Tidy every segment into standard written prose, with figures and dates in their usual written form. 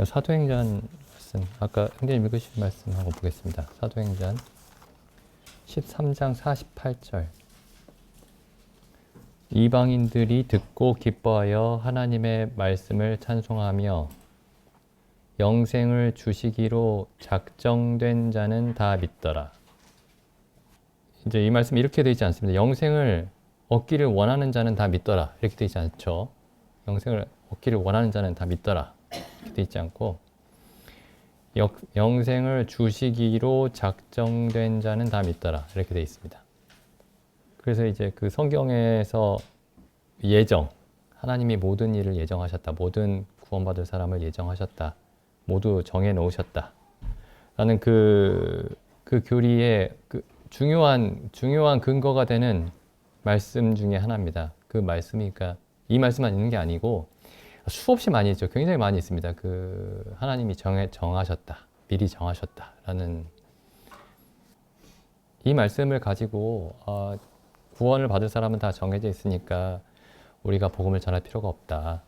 사도행전 말씀, 아까 형제님 읽으신 말씀 한번 보겠습니다. 사도행전 13장 48절. 이방인들이 듣고 기뻐하여 하나님의 말씀을 찬송하며 영생을 주시기로 작정된 자는 다 믿더라. 이제 이 말씀이 이렇게 되어 있지 않습니다. 영생을 얻기를 원하는 자는 다 믿더라. 이렇게 되어 있지 않죠. 영생을 얻기를 원하는 자는 다 믿더라. 이렇게 되어 있지 않고 영생을 주시기로 작정된 자는 다 믿더라. 이렇게 되어 있습니다. 그래서 이제 그 성경에서 예정, 하나님이 모든 일을 예정하셨다. 모든 구원받을 사람을 예정하셨다. 모두 정해 놓으셨다. 라는 그 교리의 중요한 근거가 되는 말씀 중에 하나입니다. 그 말씀이, 그러니까 이 말씀만 있는 게 아니고 수없이 많이 있죠. 굉장히 많이 있습니다. 그 하나님이 정하셨다. 미리 정하셨다. 라는 이 말씀을 가지고 구원을 받을 사람은 다 정해져 있으니까 우리가 복음을 전할 필요가 없다.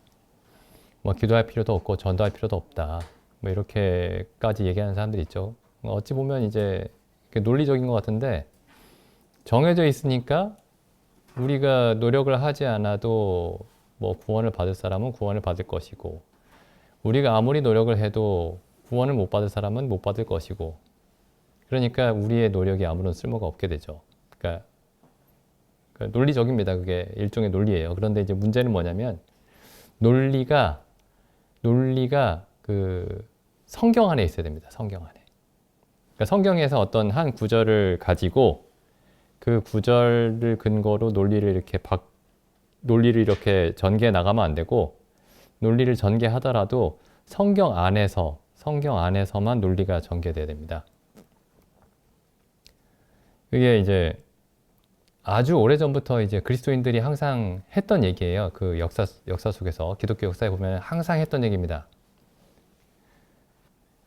뭐 기도할 필요도 없고 전도할 필요도 없다. 뭐 이렇게까지 얘기하는 사람들이 있죠. 어찌 보면 이제 논리적인 것 같은데 정해져 있으니까 우리가 노력을 하지 않아도 뭐 구원을 받을 사람은 구원을 받을 것이고 우리가 아무리 노력을 해도 구원을 못 받을 사람은 못 받을 것이고 그러니까 우리의 노력이 아무런 쓸모가 없게 되죠. 그러니까 논리적입니다. 그게 일종의 논리예요. 그런데 이제 문제는 뭐냐면 논리가 그 성경 안에 있어야 됩니다. 성경 안에. 그러니까 성경에서 어떤 한 구절을 가지고 그 구절을 근거로 논리를 이렇게 전개해 나가면 안 되고 논리를 전개하더라도 성경 안에서만 논리가 전개돼야 됩니다. 그게 이제 아주 오래전부터 이제 그리스도인들이 항상 했던 얘기예요. 그 역사 속에서 기독교 역사에 보면 항상 했던 얘기입니다.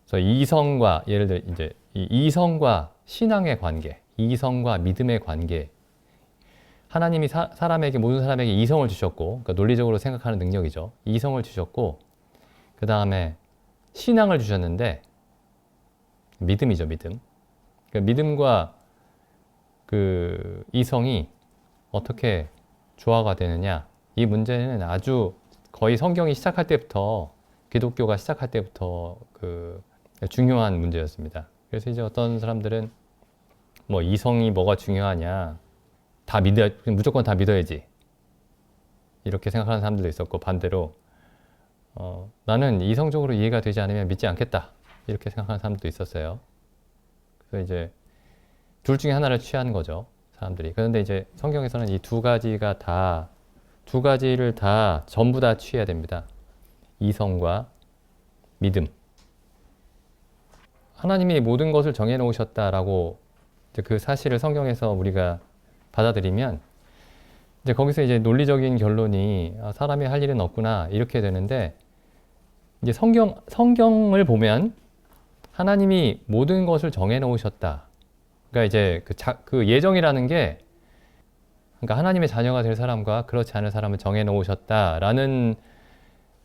그래서 예를 들어 이제 이성과 신앙의 관계, 이성과 믿음의 관계. 하나님이 모든 사람에게 이성을 주셨고, 그러니까 논리적으로 생각하는 능력이죠. 이성을 주셨고, 그 다음에 신앙을 주셨는데, 믿음이죠, 믿음. 그러니까 믿음과 그 이성이 어떻게 조화가 되느냐. 이 문제는 아주 거의 성경이 시작할 때부터, 기독교가 시작할 때부터 그 중요한 문제였습니다. 그래서 이제 어떤 사람들은 뭐 이성이 뭐가 중요하냐. 무조건 다 믿어야지. 이렇게 생각하는 사람들도 있었고, 반대로, 나는 이성적으로 이해가 되지 않으면 믿지 않겠다. 이렇게 생각하는 사람들도 있었어요. 그래서 이제 둘 중에 하나를 취하는 거죠. 사람들이. 그런데 이제 성경에서는 이 두 가지를 다 전부 다 취해야 됩니다. 이성과 믿음. 하나님이 모든 것을 정해 놓으셨다라고 그 사실을 성경에서 우리가 받아들이면 이제 거기서 이제 논리적인 결론이 사람이 할 일은 없구나 이렇게 되는데 이제 성경을 보면 하나님이 모든 것을 정해 놓으셨다. 그러니까 이제 그 예정이라는 게 그러니까 하나님의 자녀가 될 사람과 그렇지 않은 사람을 정해 놓으셨다라는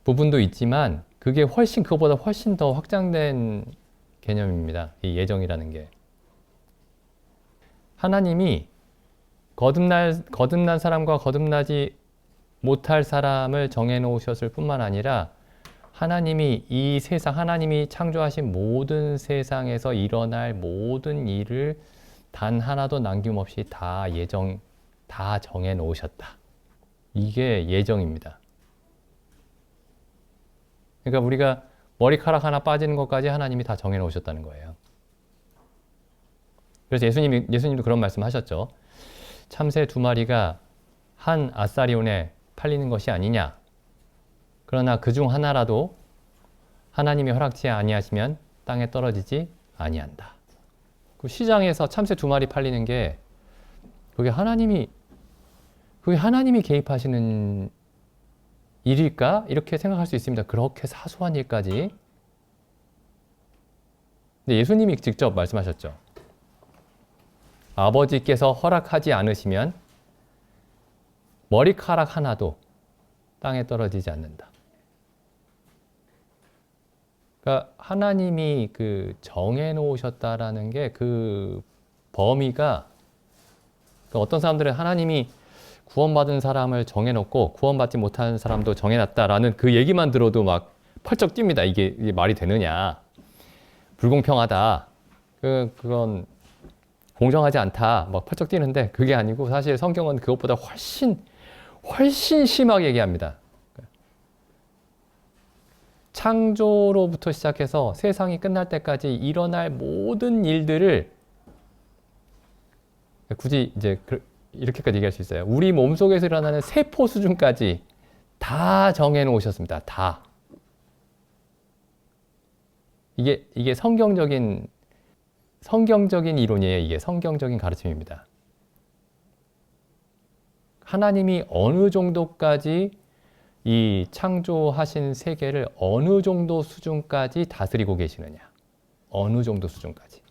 부분도 있지만 그거보다 훨씬 더 확장된 개념입니다. 이 예정이라는 게. 하나님이 거듭난 사람과 거듭나지 못할 사람을 정해 놓으셨을 뿐만 아니라 하나님이 창조하신 모든 세상에서 일어날 모든 일을 단 하나도 남김없이 다 정해 놓으셨다. 이게 예정입니다. 그러니까 우리가 머리카락 하나 빠지는 것까지 하나님이 다 정해 놓으셨다는 거예요. 그래서 예수님도 그런 말씀 하셨죠. 참새 2마리가 한 아사리온에 팔리는 것이 아니냐. 그러나 그중 하나라도 하나님이 허락치 아니하시면 땅에 떨어지지 아니한다. 그 시장에서 참새 2마리 팔리는 게 그게 하나님이 개입하시는 일일까? 이렇게 생각할 수 있습니다. 그렇게 사소한 일까지. 근데 예수님이 직접 말씀하셨죠. 아버지께서 허락하지 않으시면 머리카락 하나도 땅에 떨어지지 않는다. 그러니까 하나님이 그 정해 놓으셨다라는 게 그 범위가, 그러니까 어떤 사람들은 하나님이 구원받은 사람을 정해놓고 구원받지 못하는 사람도 정해놨다라는 그 얘기만 들어도 막 펄쩍 뜁니다. 이게 말이 되느냐. 불공평하다. 그건 공정하지 않다. 막 펄쩍 뛰는데 그게 아니고 사실 성경은 그것보다 훨씬 심하게 얘기합니다. 창조로부터 시작해서 세상이 끝날 때까지 일어날 모든 일들을 굳이 이제 이렇게까지 얘기할 수 있어요. 우리 몸속에서 일어나는 세포 수준까지 다 정해 놓으셨습니다. 다. 이게 성경적인 이론이에요. 이게 성경적인 가르침입니다. 하나님이 어느 정도까지 이 창조하신 세계를 어느 정도 수준까지 다스리고 계시느냐. 어느 정도 수준까지.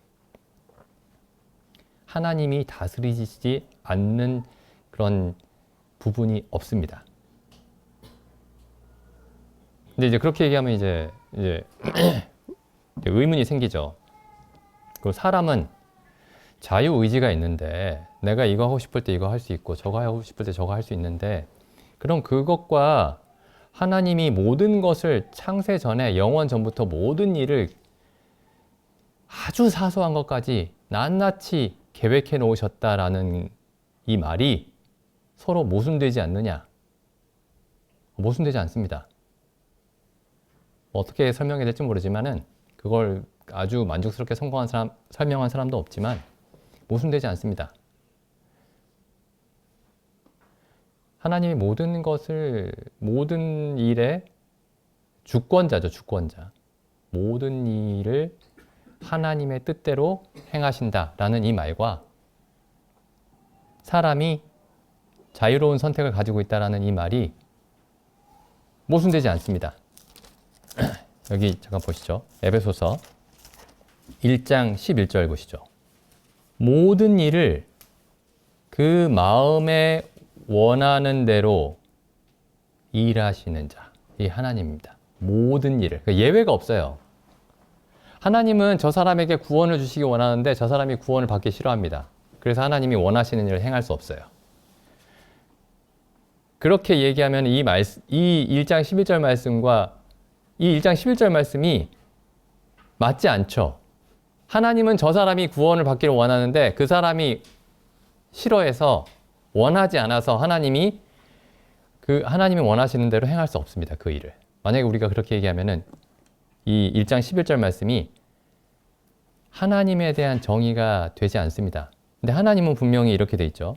하나님이 다스리지 않는 그런 부분이 없습니다. 근데 이제 그렇게 얘기하면 이제 의문이 생기죠. 그 사람은 자유의지가 있는데 내가 이거 하고 싶을 때 이거 할 수 있고 저거 하고 싶을 때 저거 할 수 있는데, 그럼 그것과 하나님이 모든 것을 창세 전에 영원 전부터 모든 일을 아주 사소한 것까지 낱낱이 계획해 놓으셨다라는 이 말이 서로 모순되지 않느냐? 모순되지 않습니다. 어떻게 설명해야 될지 모르지만은 그걸 아주 만족스럽게 설명한 사람도 없지만 모순되지 않습니다. 하나님이 모든 일의 주권자죠, 주권자. 모든 일을 하나님의 뜻대로 행하신다라는 이 말과 사람이 자유로운 선택을 가지고 있다라는 이 말이 모순되지 않습니다. 여기 잠깐 보시죠. 에베소서 1장 11절 보시죠. 모든 일을 그 마음에 원하는 대로 일하시는 자, 이 하나님입니다. 모든 일을. 예외가 없어요. 하나님은 저 사람에게 구원을 주시기 원하는데 저 사람이 구원을 받기 싫어합니다. 그래서 하나님이 원하시는 일을 행할 수 없어요. 그렇게 얘기하면 이 1장 11절 말씀과 이 1장 11절 말씀이 맞지 않죠. 하나님은 저 사람이 구원을 받기를 원하는데 그 사람이 싫어해서 원하지 않아서 하나님이 원하시는 대로 행할 수 없습니다. 그 일을. 만약에 우리가 그렇게 얘기하면은 이 1장 11절 말씀이 하나님에 대한 정의가 되지 않습니다. 근데 하나님은 분명히 이렇게 돼 있죠.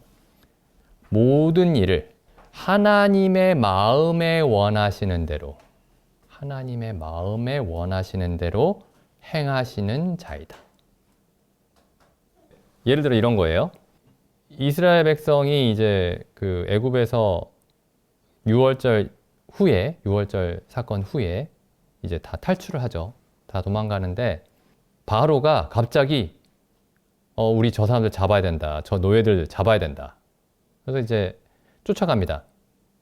모든 일을 하나님의 마음에 원하시는 대로 행하시는 자이다. 예를 들어 이런 거예요. 이스라엘 백성이 이제 그 애굽에서 6월절 사건 후에 이제 다 탈출을 하죠. 다 도망가는데 바로가 갑자기 우리 저 사람들 잡아야 된다. 저 노예들 잡아야 된다. 그래서 이제 쫓아갑니다.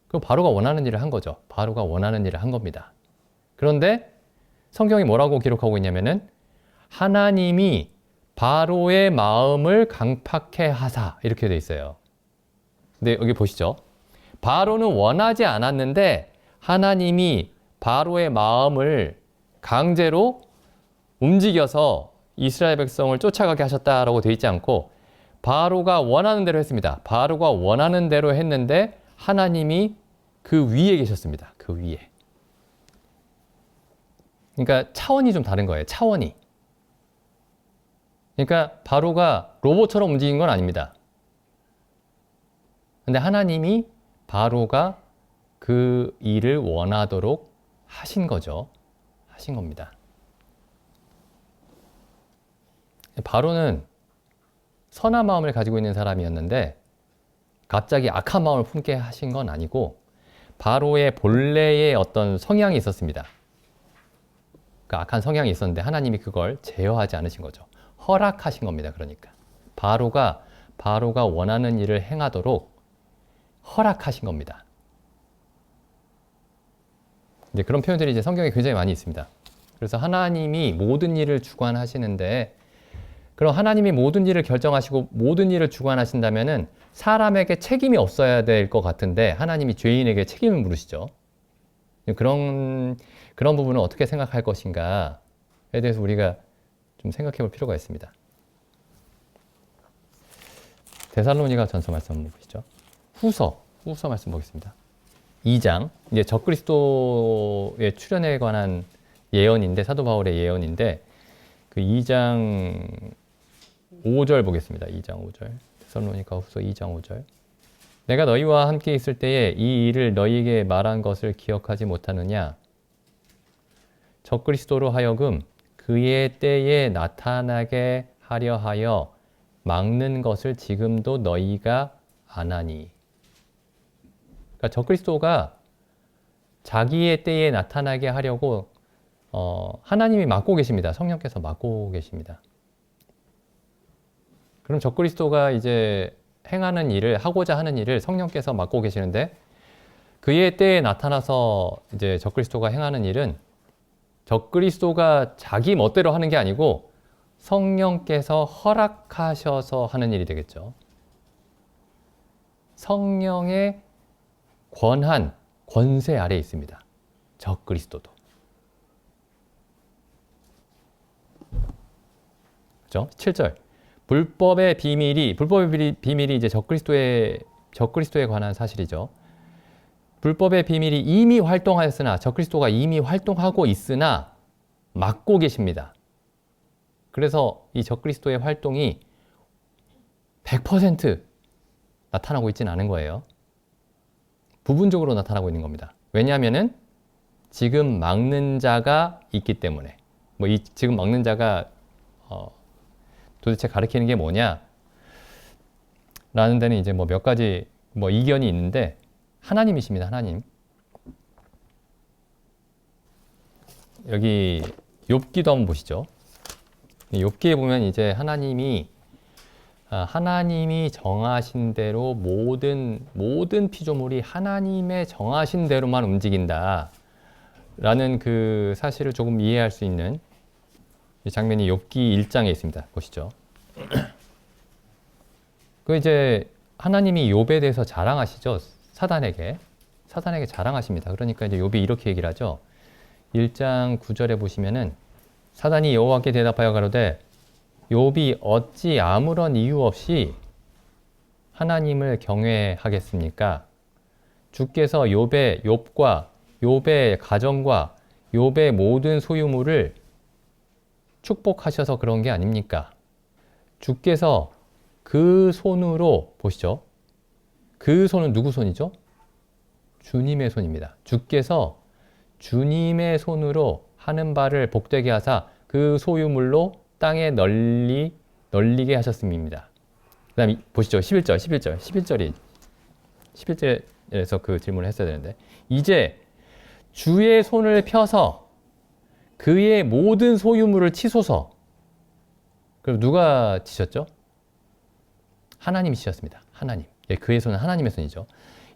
그럼 바로가 원하는 일을 한 거죠. 바로가 원하는 일을 한 겁니다. 그런데 성경이 뭐라고 기록하고 있냐면은 하나님이 바로의 마음을 강팍해 하사 이렇게 돼 있어요. 근데 여기 보시죠. 바로는 원하지 않았는데 하나님이 바로의 마음을 강제로 움직여서 이스라엘 백성을 쫓아가게 하셨다라고 돼 있지 않고 바로가 원하는 대로 했습니다. 바로가 원하는 대로 했는데 하나님이 그 위에 계셨습니다. 그 위에. 그러니까 차원이 좀 다른 거예요. 차원이. 그러니까 바로가 로봇처럼 움직인 건 아닙니다. 근데 하나님이 바로가 그 일을 원하도록 하신 거죠. 하신 겁니다. 바로는 선한 마음을 가지고 있는 사람이었는데 갑자기 악한 마음을 품게 하신 건 아니고 바로의 본래의 어떤 성향이 있었습니다. 그 악한 성향이 있었는데 하나님이 그걸 제어하지 않으신 거죠. 허락하신 겁니다. 그러니까 바로가 원하는 일을 행하도록 허락하신 겁니다. 이제 그런 표현들이 이제 성경에 굉장히 많이 있습니다. 그래서 하나님이 모든 일을 주관하시는데, 그럼 하나님이 모든 일을 결정하시고 모든 일을 주관하신다면은 사람에게 책임이 없어야 될 것 같은데 하나님이 죄인에게 책임을 물으시죠. 그런 부분은 어떻게 생각할 것인가에 대해서 우리가 좀 생각해 볼 필요가 있습니다. 데살로니가 전서 말씀 한번 보시죠. 후서 말씀 보겠습니다. 2장, 이제 적그리스도의 출현에 관한 예언인데, 사도 바울의 예언인데, 그 2장 5절 보겠습니다. 2장 5절. 데살로니가 후서 2장 5절. 내가 너희와 함께 있을 때에 이 일을 너희에게 말한 것을 기억하지 못하느냐? 적그리스도로 하여금 그의 때에 나타나게 하려 하여 막는 것을 지금도 너희가 아나니. 그러니까 적그리스도가 자기의 때에 나타나게 하려고 하나님이 막고 계십니다. 성령께서 막고 계십니다. 그럼 적그리스도가 이제 행하는 일을, 하고자 하는 일을 성령께서 막고 계시는데, 그의 때에 나타나서 이제 적그리스도가 행하는 일은 적그리스도가 자기 멋대로 하는 게 아니고 성령께서 허락하셔서 하는 일이 되겠죠. 성령의 권한, 권세 아래에 있습니다. 적그리스도도. 그죠? 7절. 불법의 비밀이 이제 적그리스도에 관한 사실이죠. 불법의 비밀이 이미 활동하였으나, 적그리스도가 이미 활동하고 있으나 막고 계십니다. 그래서 이 적그리스도의 활동이 100% 나타나고 있지는 않은 거예요. 부분적으로 나타나고 있는 겁니다. 왜냐하면은 지금 막는 자가 있기 때문에. 이 지금 막는 자가 도대체 가리키는 게 뭐냐? 라는 데는 이제 몇 가지 이견이 있는데, 하나님이십니다. 하나님. 여기 욥기도 한번 보시죠. 욥기에 보면 이제 하나님이 정하신 대로 모든 피조물이 하나님의 정하신 대로만 움직인다 라는 그 사실을 조금 이해할 수 있는 이 장면이 욥기 1장에 있습니다. 보시죠. 그 이제 하나님이 욥에 대해서 자랑하시죠. 사단에게 자랑하십니다. 그러니까 이제 욥이 이렇게 얘기를 하죠. 1장 9절에 보시면은 사단이 여호와께 대답하여 가로되 욥이 어찌 아무런 이유 없이 하나님을 경외하겠습니까? 주께서 욥과 욥의 가정과 욥의 모든 소유물을 축복하셔서 그런 게 아닙니까? 주께서 그 손으로, 보시죠. 그 손은 누구 손이죠? 주님의 손입니다. 주께서 주님의 손으로 하는 바를 복되게 하사 그 소유물로 땅에 널리게 하셨음입니다. 그 다음에 보시죠. 11절에서 그 질문을 했어야 되는데, 이제 주의 손을 펴서 그의 모든 소유물을 치소서. 그럼 누가 치셨죠? 하나님이 치셨습니다. 하나님. 그의 손은 하나님의 손이죠.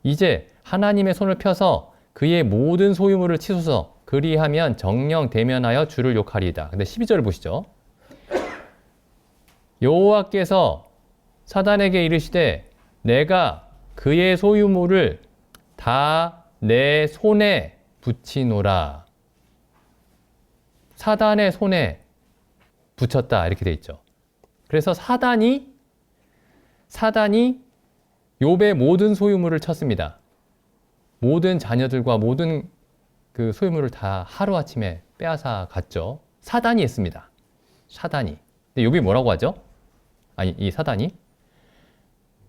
이제 하나님의 손을 펴서 그의 모든 소유물을 치소서. 그리하면 정령 대면하여 주를 욕하리이다. 근데 12절을 보시죠. 여호와께서 사단에게 이르시되 내가 그의 소유물을 다 내 손에 붙이노라. 사단의 손에 붙였다 이렇게 돼 있죠. 그래서 사단이 욥의 모든 소유물을 쳤습니다. 모든 자녀들과 모든 그 소유물을 다 하루아침에 빼앗아 갔죠. 사단이 했습니다. 사단이. 근데 욥이 뭐라고 하죠? 아니, 이 사단이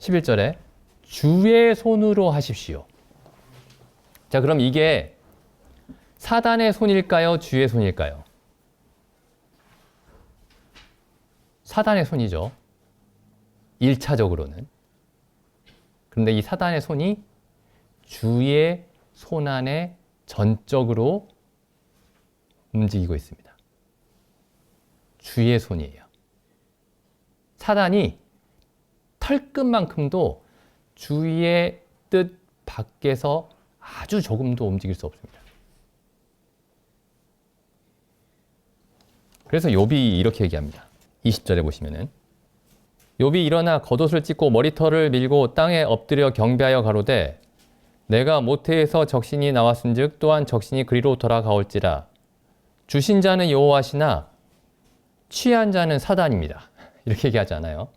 11절에 주의 손으로 하십시오. 자, 그럼 이게 사단의 손일까요? 주의 손일까요? 사단의 손이죠. 1차적으로는. 그런데 이 사단의 손이 주의 손 안에 전적으로 움직이고 있습니다. 주의 손이에요. 사단이 털끝만큼도 주의 뜻 밖에서 아주 조금도 움직일 수 없습니다. 그래서 욥이 이렇게 얘기합니다. 20절에 보시면은 욥이 일어나 겉옷을 찢고 머리털을 밀고 땅에 엎드려 경배하여 가로되 내가 모태에서 적신이 나왔은즉 또한 적신이 그리로 돌아가올지라. 주신 자는 여호와시나 취한 자는 사단입니다. 이렇게 얘기하지 않아요?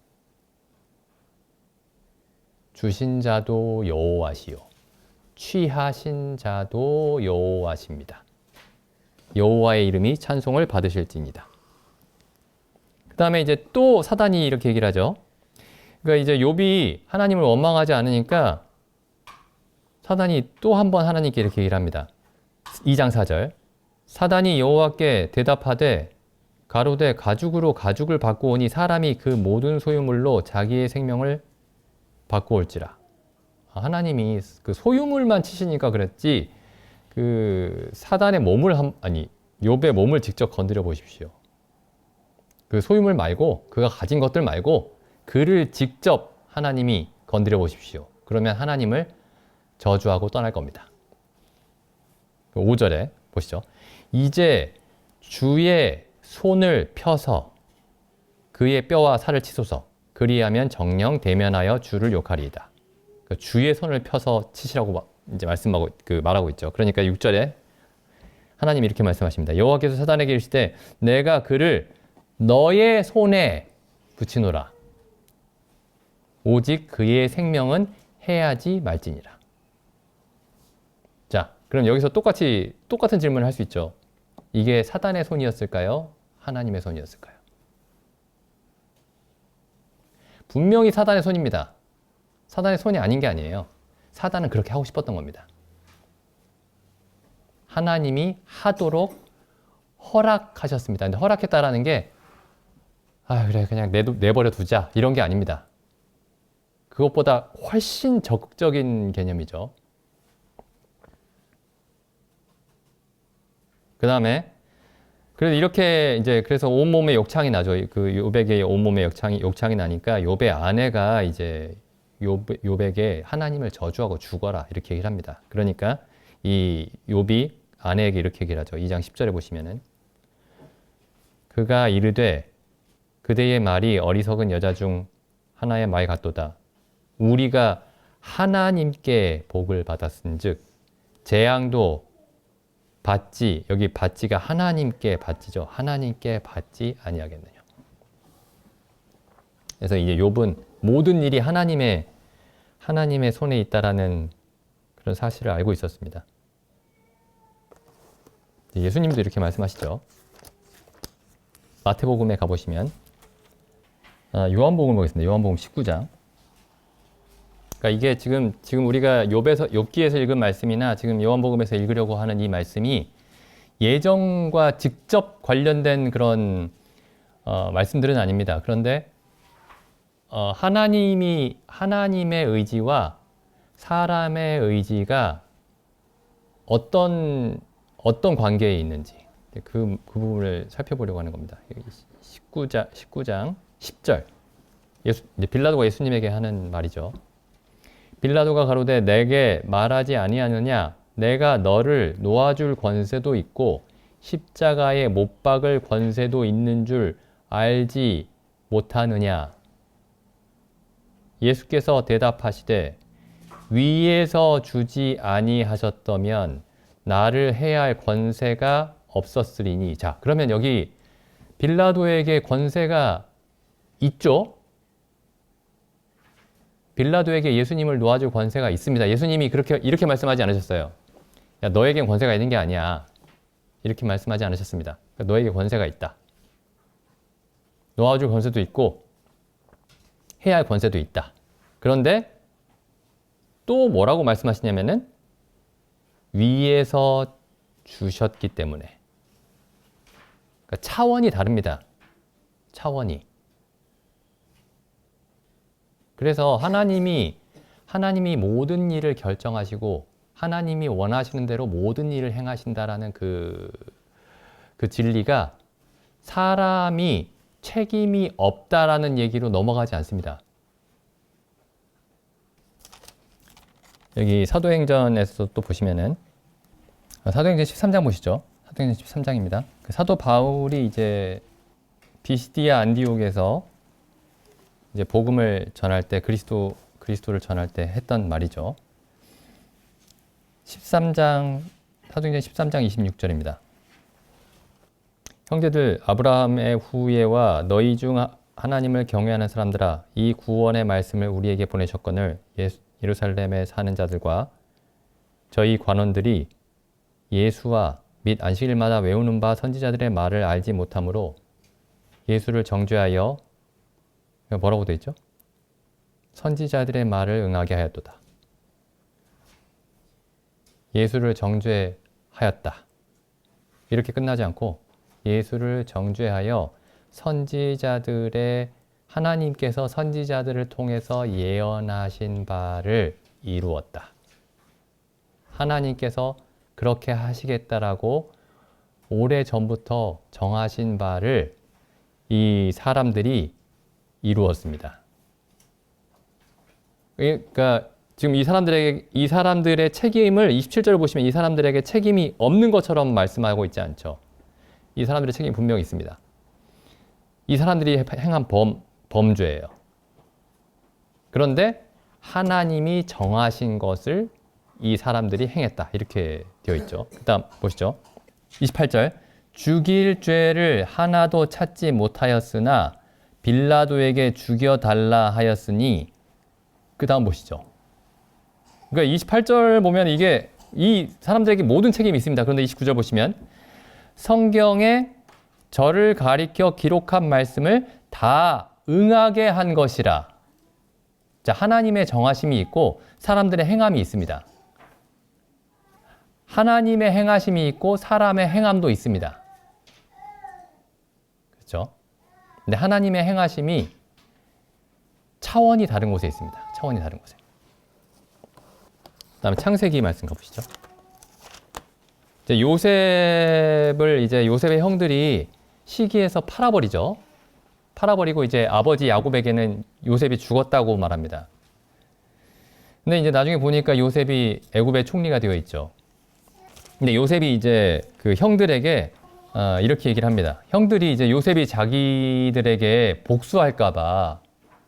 주신 자도 여호와시요 취하신 자도 여호와십니다. 여호와의 이름이 찬송을 받으실지니이다. 그 다음에 이제 또 사단이 이렇게 얘기를 하죠. 그러니까 이제 욥이 하나님을 원망하지 않으니까 사단이 또 한 번 하나님께 이렇게 얘기를 합니다. 2장 4절. 사단이 여호와께 대답하되 가로되 가죽으로 가죽을 받고 오니 사람이 그 모든 소유물로 자기의 생명을 받고 올지라. 하나님이 그 소유물만 치시니까 그랬지 그 사단의 몸을 욥의 몸을 직접 건드려 보십시오. 그 소유물 말고 그가 가진 것들 말고 그를 직접 하나님이 건드려 보십시오. 그러면 하나님을 저주하고 떠날 겁니다. 5절에 보시죠. 이제 주의 손을 펴서 그의 뼈와 살을 치소서. 그리하면 정령 대면하여 주를 욕하리이다. 그러니까 주의 손을 펴서 치시라고 이제 말하고 있죠. 그러니까 6절에 하나님이 이렇게 말씀하십니다. 여호와께서 사단에게 이르시되 내가 그를 너의 손에 붙이노라. 오직 그의 생명은 해하지 말지니라. 자, 그럼 여기서 똑같은 질문을 할 수 있죠. 이게 사단의 손이었을까요? 하나님의 손이었을까요? 분명히 사단의 손입니다. 사단의 손이 아닌 게 아니에요. 사단은 그렇게 하고 싶었던 겁니다. 하나님이 하도록 허락하셨습니다. 근데 허락했다라는 게 그래 그냥 내버려 두자 이런 게 아닙니다. 그것보다 훨씬 적극적인 개념이죠. 그 다음에 그래서 이렇게 이제 그래서 온몸에 욕창이 나죠. 그 욥에게 온몸에 욕창이 나니까 욥의 아내가 이제 욥에게 하나님을 저주하고 죽어라 이렇게 얘기를 합니다. 그러니까 이 욥이 아내에게 이렇게 얘기를 하죠. 2장 10절에 보시면은 그가 이르되 그대의 말이 어리석은 여자 중 하나의 말 같도다. 우리가 하나님께 복을 받았은즉 재앙도 받지, 여기 받지가 하나님께 받지죠. 하나님께 받지 아니하겠느냐. 그래서 이제 욥은 모든 일이 하나님의 손에 있다라는 그런 사실을 알고 있었습니다. 예수님도 이렇게 말씀하시죠. 마태복음에 가보시면 요한복음 보겠습니다. 요한복음 19장. 그러니까 이게 지금 우리가 욥기에서 읽은 말씀이나 지금 요한복음에서 읽으려고 하는 이 말씀이 예정과 직접 관련된 그런 말씀들은 아닙니다. 그런데 하나님의 의지와 사람의 의지가 어떤 관계에 있는지 그 부분을 살펴보려고 하는 겁니다. 19장 10절. 이제 빌라도가 예수님에게 하는 말이죠. 빌라도가 가로되 내게 말하지 아니하느냐 내가 너를 놓아줄 권세도 있고 십자가에 못 박을 권세도 있는 줄 알지 못하느냐. 예수께서 대답하시되 위에서 주지 아니하셨다면 나를 해야 할 권세가 없었으리니. 자, 그러면 여기 빌라도에게 권세가 있죠? 빌라도에게 예수님을 놓아줄 권세가 있습니다. 예수님이 이렇게 말씀하지 않으셨어요. 야, 너에겐 권세가 있는 게 아니야. 이렇게 말씀하지 않으셨습니다. 너에게 권세가 있다. 놓아줄 권세도 있고 해야 할 권세도 있다. 그런데 또 뭐라고 말씀하시냐면은 위에서 주셨기 때문에. 그러니까 차원이 다릅니다. 차원이. 그래서 하나님이 모든 일을 결정하시고 하나님이 원하시는 대로 모든 일을 행하신다라는 그 진리가 사람이 책임이 없다라는 얘기로 넘어가지 않습니다. 여기 사도행전에서 또 보시면은 사도행전 13장 보시죠. 사도행전 13장입니다. 사도 바울이 이제 비시디아 안디옥에서 이제 복음을 전할 때 그리스도를 전할 때 했던 말이죠. 13장 사도행전 13장 26절입니다. 형제들 아브라함의 후예와 너희 중 하나님을 경외하는 사람들아 이 구원의 말씀을 우리에게 보내셨거늘 예루살렘에 사는 자들과 저희 관원들이 예수와 및 안식일마다 외우는 바 선지자들의 말을 알지 못하므로 예수를 정죄하여 뭐라고 되어 있죠? 선지자들의 말을 응하게 하였도다. 예수를 정죄하였다. 이렇게 끝나지 않고 예수를 정죄하여 선지자들의 하나님께서 선지자들을 통해서 예언하신 바를 이루었다. 하나님께서 그렇게 하시겠다라고 오래전부터 정하신 바를 이 사람들이 이루었습니다. 그러니까 지금 이 사람들의 책임을 27절을 보시면 이 사람들에게 책임이 없는 것처럼 말씀하고 있지 않죠. 이 사람들의 책임이 분명히 있습니다. 이 사람들이 행한 범죄예요. 그런데 하나님이 정하신 것을 이 사람들이 행했다. 이렇게 되어 있죠. 그 다음 보시죠. 28절 죽일 죄를 하나도 찾지 못하였으나 빌라도에게 죽여달라 하였으니 그 다음 보시죠. 그러니까 28절 보면 이게 이 사람들에게 모든 책임이 있습니다. 그런데 29절 보시면 성경에 저를 가리켜 기록한 말씀을 다 응하게 한 것이라. 자, 하나님의 정하심이 있고 사람들의 행함이 있습니다. 하나님의 행하심이 있고 사람의 행함도 있습니다. 그렇죠? 근데 하나님의 행하심이 차원이 다른 곳에 있습니다. 차원이 다른 곳에. 그다음에 창세기 말씀 가보시죠. 이제 요셉의 형들이 시기에서 팔아버리죠. 팔아버리고 이제 아버지 야곱에게는 요셉이 죽었다고 말합니다. 근데 이제 나중에 보니까 요셉이 애굽의 총리가 되어 있죠. 근데 요셉이 이제 그 형들에게 이렇게 얘기를 합니다. 형들이 이제 요셉이 자기들에게 복수할까봐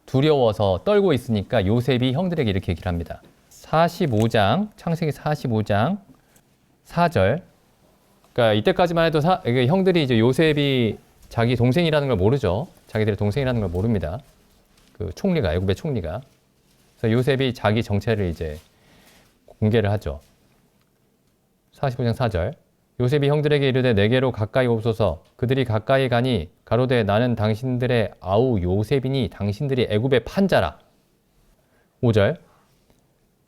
두려워서 떨고 있으니까 요셉이 형들에게 이렇게 얘기를 합니다. 45장, 창세기 45장 4절. 그러니까 이때까지만 해도 형들이 이제 요셉이 자기 동생이라는 걸 모르죠. 자기들의 동생이라는 걸 모릅니다. 그 총리가, 애굽의 총리가. 그래서 요셉이 자기 정체를 이제 공개를 하죠. 45장 4절. 요셉이 형들에게 이르되 내게로 가까이 오소서. 그들이 가까이 가니 가로되 나는 당신들의 아우 요셉이니 당신들이 애굽의 판자라. 5절.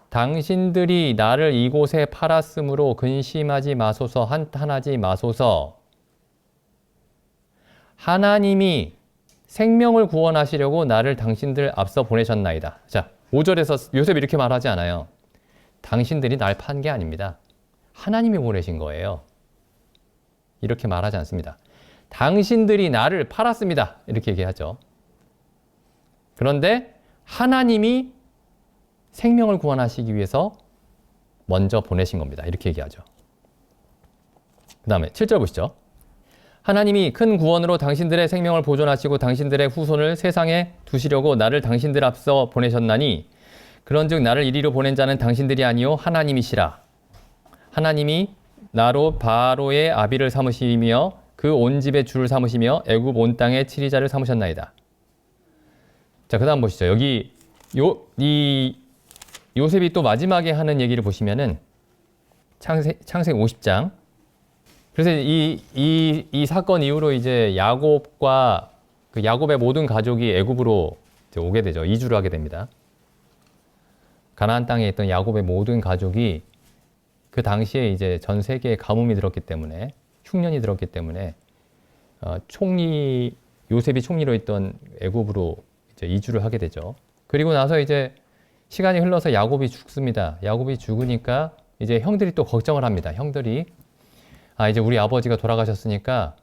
당신들이 나를 이곳에 팔았으므로 근심하지 마소서, 한탄하지 마소서. 하나님이 생명을 구원하시려고 나를 당신들 앞서 보내셨나이다. 자, 5절에서 요셉이 이렇게 말하지 않아요. 당신들이 날 판 게 아닙니다. 하나님이 보내신 거예요. 이렇게 말하지 않습니다. 당신들이 나를 팔았습니다. 이렇게 얘기하죠. 그런데 하나님이 생명을 구원하시기 위해서 먼저 보내신 겁니다. 이렇게 얘기하죠. 그 다음에 7절 보시죠. 하나님이 큰 구원으로 당신들의 생명을 보존하시고 당신들의 후손을 세상에 두시려고 나를 당신들 앞서 보내셨나니 그런즉 나를 이리로 보낸 자는 당신들이 아니요 하나님이시라. 하나님이 나로 바로의 아비를 삼으시며 그 온 집의 주를 삼으시며 애굽 온 땅의 치리자를 삼으셨나이다. 자, 그 다음 보시죠. 여기 요셉이 또 마지막에 하는 얘기를 보시면은 창세기 50장. 그래서 이 사건 이후로 이제 야곱과 그 야곱의 모든 가족이 애굽으로 이제 오게 되죠. 이주를 하게 됩니다. 가나안 땅에 있던 야곱의 모든 가족이 그 당시에 이제 전 세계에 가뭄이 들었기 때문에 흉년이 들었기 때문에 요셉이 총리로 있던 애굽으로 이제 이주를 하게 되죠. 그리고 나서 이제 시간이 흘러서 야곱이 죽습니다. 야곱이 죽으니까 이제 형들이 또 걱정을 합니다. 형들이 이제 우리 아버지가 돌아가셨으니까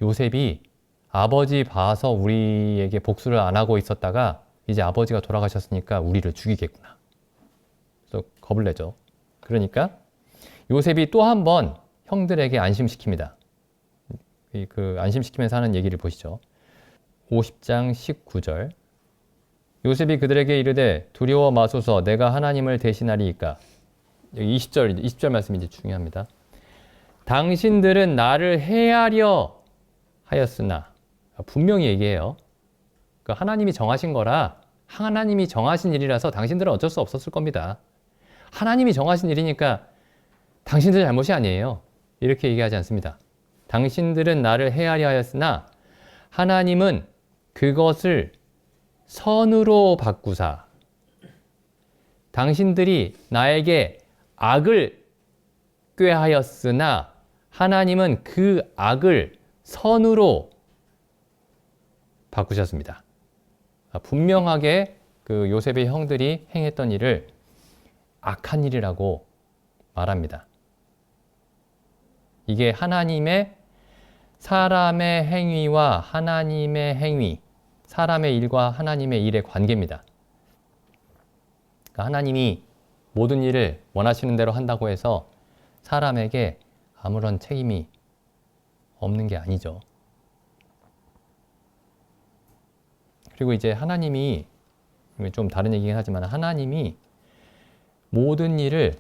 요셉이 아버지 봐서 우리에게 복수를 안 하고 있었다가 이제 아버지가 돌아가셨으니까 우리를 죽이겠구나. 그래서 겁을 내죠. 그러니까 요셉이 또 한 번 형들에게 안심시킵니다. 그 안심시키면서 하는 얘기를 보시죠. 50장 19절. 요셉이 그들에게 이르되 두려워 마소서 내가 하나님을 대신하리이까. 여기 20절 말씀이 이제 중요합니다. 당신들은 나를 해하려 하였으나, 분명히 얘기해요. 그러니까 하나님이 정하신 거라, 하나님이 정하신 일이라서 당신들은 어쩔 수 없었을 겁니다. 하나님이 정하신 일이니까 당신들 잘못이 아니에요. 이렇게 얘기하지 않습니다. 당신들은 나를 해하려 하였으나 하나님은 그것을 선으로 바꾸사, 당신들이 나에게 악을 꾀하였으나 하나님은 그 악을 선으로 바꾸셨습니다. 분명하게 그 요셉의 형들이 행했던 일을 악한 일이라고 말합니다. 이게 하나님의, 사람의 행위와 하나님의 행위, 사람의 일과 하나님의 일의 관계입니다. 그러니까 하나님이 모든 일을 원하시는 대로 한다고 해서 사람에게 아무런 책임이 없는 게 아니죠. 그리고 이제 하나님이, 좀 다른 얘기긴 하지만 하나님이 모든 일을,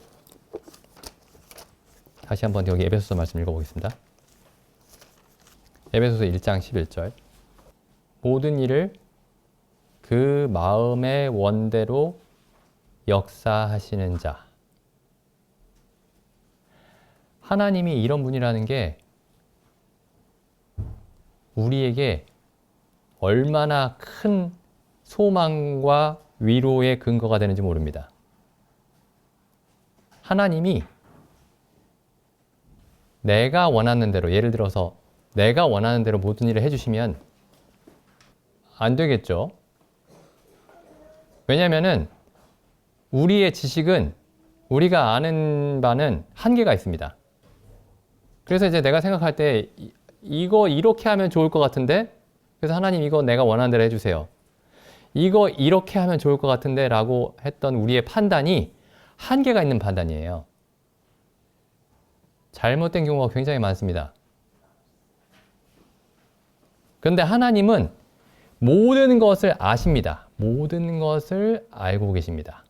다시 한번 여기 에베소서 말씀 읽어보겠습니다. 에베소서 1장 11절. 모든 일을 그 마음의 원대로 역사하시는 자. 하나님이 이런 분이라는 게 우리에게 얼마나 큰 소망과 위로의 근거가 되는지 모릅니다. 하나님이 내가 원하는 대로, 예를 들어서 내가 원하는 대로 모든 일을 해주시면 안 되겠죠. 왜냐하면은 우리의 지식은, 우리가 아는 바는 한계가 있습니다. 그래서 이제 내가 생각할 때 이거 이렇게 하면 좋을 것 같은데, 그래서 하나님 이거 내가 원하는 대로 해주세요. 이거 이렇게 하면 좋을 것 같은데 라고 했던 우리의 판단이 한계가 있는 판단이에요. 잘못된 경우가 굉장히 많습니다. 그런데 하나님은 모든 것을 아십니다. 모든 것을 알고 계십니다.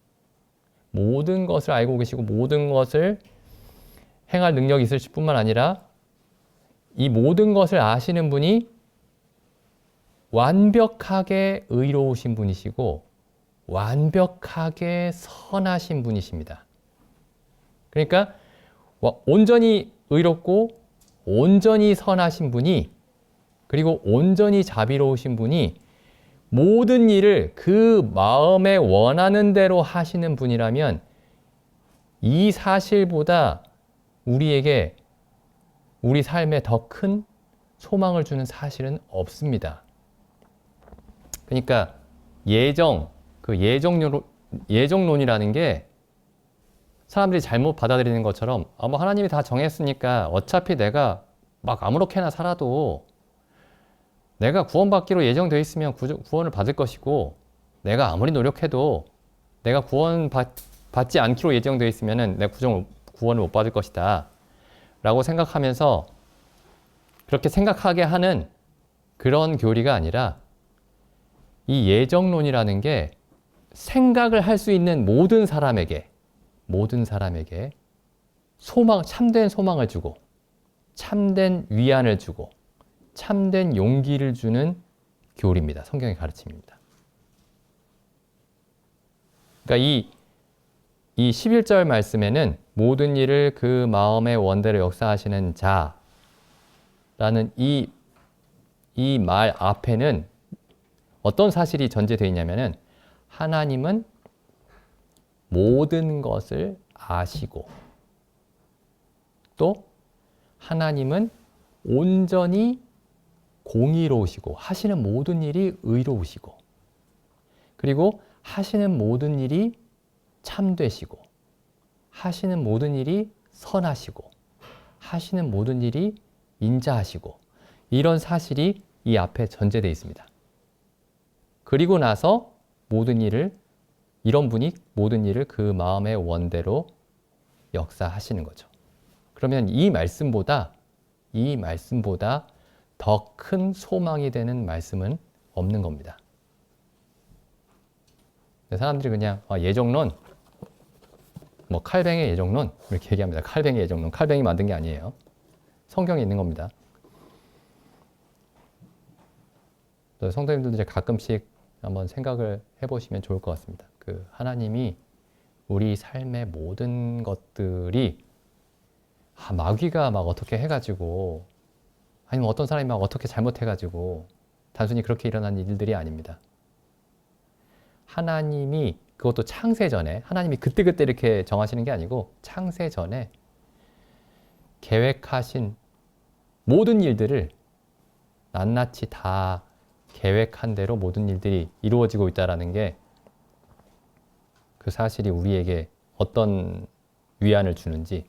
모든 것을 알고 계시고 모든 것을 행할 능력이 있으실 뿐만 아니라 이 모든 것을 아시는 분이 완벽하게 의로우신 분이시고 완벽하게 선하신 분이십니다. 그러니까 온전히 의롭고 온전히 선하신 분이, 그리고 온전히 자비로우신 분이 모든 일을 그 마음에 원하는 대로 하시는 분이라면 이 사실보다 우리에게, 우리 삶에 더 큰 소망을 주는 사실은 없습니다. 그러니까 예정론이라는 게 사람들이 잘못 받아들이는 것처럼 뭐 하나님이 다 정했으니까 어차피 내가 막 아무렇게나 살아도 내가 구원받기로 예정되어 있으면 구원을 받을 것이고, 내가 아무리 노력해도 내가 구원받지 않기로 예정되어 있으면 내가 구원을 못 받을 것이다 라고 생각하면서 그렇게 생각하게 하는 그런 교리가 아니라, 이 예정론이라는 게 생각을 할 수 있는 모든 사람에게 참된 소망을 주고 참된 위안을 주고 참된 용기를 주는 교리입니다. 성경의 가르침입니다. 그러니까 이 11절 말씀에는 모든 일을 그 마음의 원대로 역사하시는 자라는 이 말 앞에는 어떤 사실이 전제되어 있냐면은 하나님은 모든 것을 아시고, 또 하나님은 온전히 공의로우시고 하시는 모든 일이 의로우시고, 그리고 하시는 모든 일이 참되시고, 하시는 모든 일이 선하시고, 하시는 모든 일이 인자하시고, 이런 사실이 이 앞에 전제되어 있습니다. 그리고 나서 이런 분이 모든 일을 그 마음의 원대로 역사하시는 거죠. 그러면 이 말씀보다 더 큰 소망이 되는 말씀은 없는 겁니다. 사람들이 그냥 예정론, 뭐 칼뱅의 예정론 이렇게 얘기합니다. 칼뱅의 예정론, 칼뱅이 만든 게 아니에요. 성경에 있는 겁니다. 성도님들도 이제 가끔씩 한번 생각을 해보시면 좋을 것 같습니다. 그 하나님이 우리 삶의 모든 것들이 마귀가 막 어떻게 해가지고 아니면 어떤 사람이 막 어떻게 잘못해가지고 단순히 그렇게 일어난 일들이 아닙니다. 하나님이 그것도 창세 전에 하나님이 그때그때 이렇게 정하시는 게 아니고 창세 전에 계획하신 모든 일들을 낱낱이 다 계획한 대로 모든 일들이 이루어지고 있다는 게 그 사실이 우리에게 어떤 위안을 주는지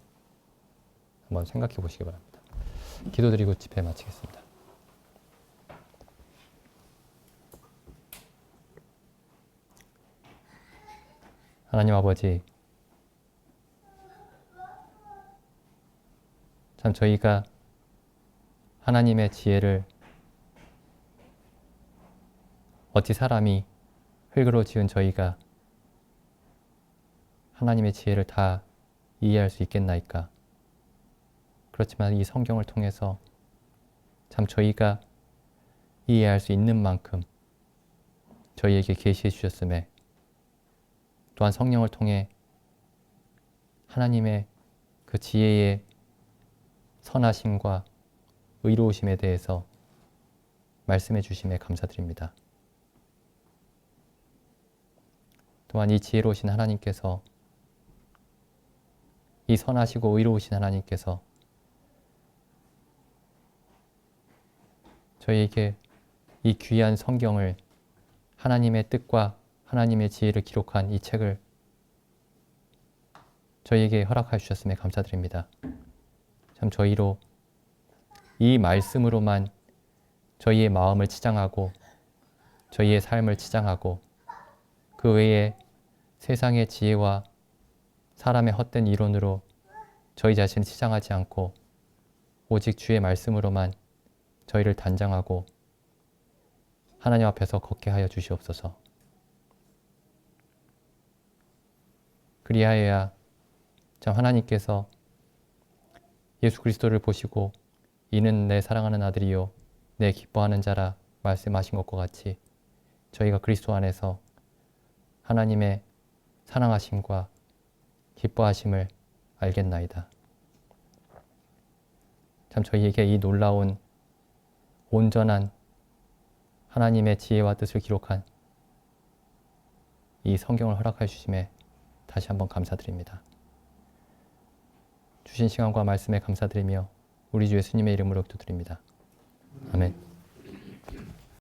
한번 생각해 보시기 바랍니다. 기도드리고 집회 마치겠습니다. 하나님 아버지, 참 저희가 하나님의 지혜를 어찌 사람이 흙으로 지은 저희가 하나님의 지혜를 다 이해할 수 있겠나이까? 그렇지만 이 성경을 통해서 참 저희가 이해할 수 있는 만큼 저희에게 계시해 주셨음에 또한 성령을 통해 하나님의 그 지혜의 선하심과 의로우심에 대해서 말씀해 주심에 감사드립니다. 또한 이 지혜로우신 하나님께서 이 선하시고 의로우신 하나님께서 저희에게 이 귀한 성경을 하나님의 뜻과 하나님의 지혜를 기록한 이 책을 저희에게 허락하여 주셨음에 감사드립니다. 참 저희로 이 말씀으로만 저희의 마음을 치장하고 저희의 삶을 치장하고 그 외에 세상의 지혜와 사람의 헛된 이론으로 저희 자신을 치장하지 않고 오직 주의 말씀으로만 저희를 단장하고 하나님 앞에서 걷게 하여 주시옵소서. 그리하여야 참 하나님께서 예수 그리스도를 보시고 이는 내 사랑하는 아들이요 내 기뻐하는 자라 말씀하신 것과 같이 저희가 그리스도 안에서 하나님의 사랑하심과 기뻐하심을 알겠나이다. 참 저희에게 이 놀라운 온전한 하나님의 지혜와 뜻을 기록한 이 성경을 허락해 주심에 다시 한번 감사드립니다. 주신 시간과 말씀에 감사드리며 우리 주 예수님의 이름으로 기도드립니다. 아멘.